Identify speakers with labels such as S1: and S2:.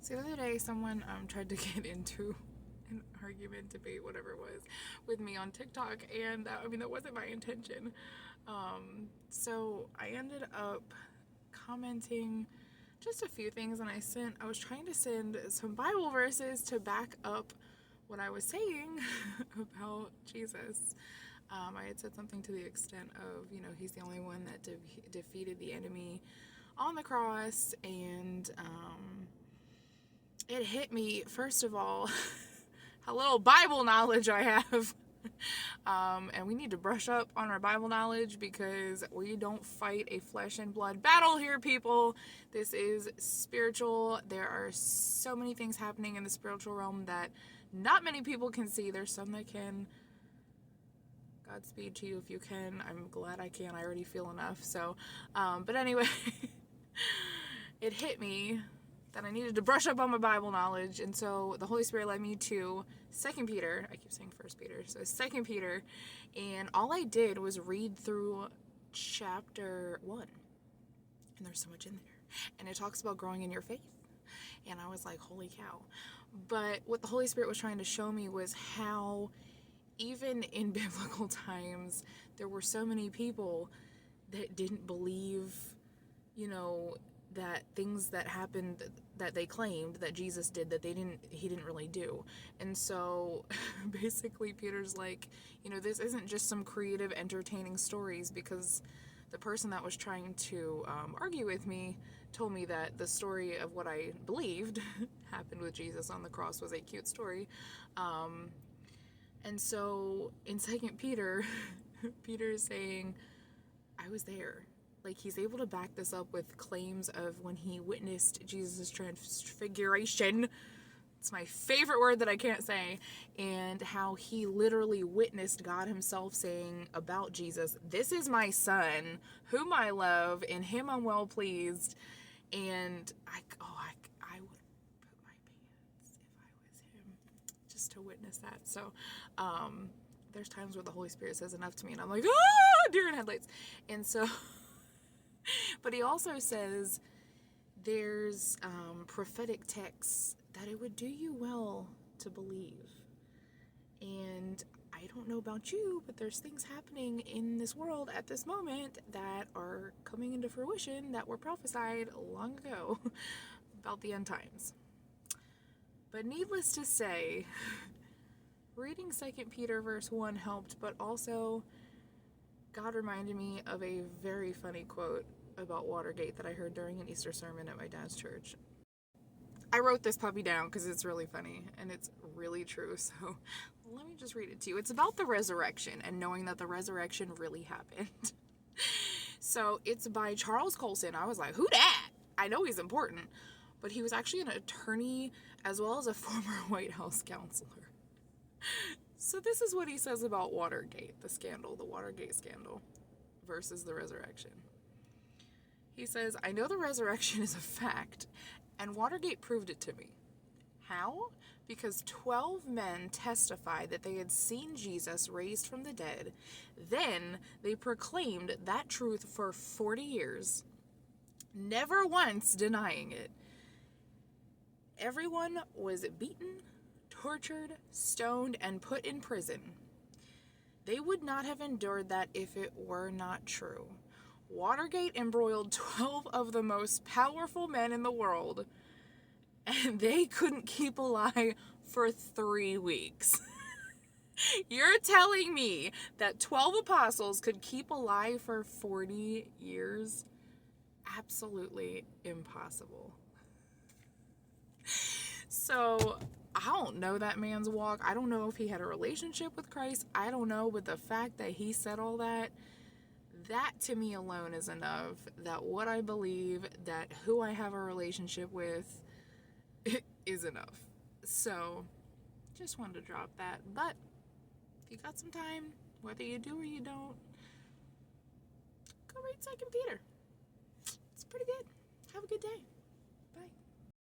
S1: So the other day, someone tried to get into an argument, debate, whatever it was, with me on TikTok, and that wasn't my intention. So I ended up commenting just a few things, and I was trying to send some Bible verses to back up what I was saying about Jesus. I had said something to the extent of, he's the only one that defeated the enemy on the cross, and it hit me, first of all, how little Bible knowledge I have. And we need to brush up on our Bible knowledge because we don't fight a flesh and blood battle here, people. This is spiritual. There are so many things happening in the spiritual realm that not many people can see. There's some that can. Godspeed to you if you can. I'm glad I can. I already feel enough. So, but anyway, it hit me that I needed to brush up on my Bible knowledge, and so the Holy Spirit led me to 2 Peter. I keep saying 1 Peter, so 2 Peter, and all I did was read through chapter 1, and there's so much in there, and it talks about growing in your faith, and I was like, holy cow. But what the Holy Spirit was trying to show me was how even in biblical times, there were so many people that didn't believe, that things that happened that they claimed that Jesus did that he didn't really do. And so basically Peter's like, this isn't just some creative, entertaining stories, because the person that was trying to argue with me told me that the story of what I believed happened with Jesus on the cross was a cute story. And so in 2 Peter, Peter is saying, I was there. Like, he's able to back this up with claims of when he witnessed Jesus' transfiguration. It's my favorite word that I can't say. And how he literally witnessed God himself saying about Jesus, this is my son, whom I love, in him I'm well pleased. And I would poop my pants if I was him, just to witness that. So, there's times where the Holy Spirit says enough to me, and I'm like, deer in headlights. And so, but he also says there's prophetic texts that it would do you well to believe. And I don't know about you, but there's things happening in this world at this moment that are coming into fruition that were prophesied long ago about the end times. But needless to say, reading 2 Peter verse 1 helped, but also God reminded me of a very funny quote about Watergate that I heard during an Easter sermon at my dad's church. I wrote this puppy down because it's really funny and it's really true, so let me just read it to you. It's about the resurrection and knowing that the resurrection really happened. So it's by Charles Colson. I was like, who dat? I know he's important, but he was actually an attorney as well as a former White House counselor. So this is what he says about Watergate, the Watergate scandal versus the resurrection. He says, I know the resurrection is a fact, and Watergate proved it to me. How? Because 12 men testified that they had seen Jesus raised from the dead. Then they proclaimed that truth for 40 years, never once denying it. Everyone was beaten, tortured, stoned, and put in prison. They would not have endured that if it were not true. Watergate embroiled 12 of the most powerful men in the world, and they couldn't keep a lie for 3 weeks. You're telling me that 12 apostles could keep a lie for 40 years? Absolutely impossible. So, I don't know that man's walk. I don't know if he had a relationship with Christ. I don't know, but the fact that he said all that to me alone is enough. That what I believe, that who I have a relationship with, is enough. So, just wanted to drop that. But, if you got some time, whether you do or you don't, go read 2 Peter. It's pretty good. Have a good day.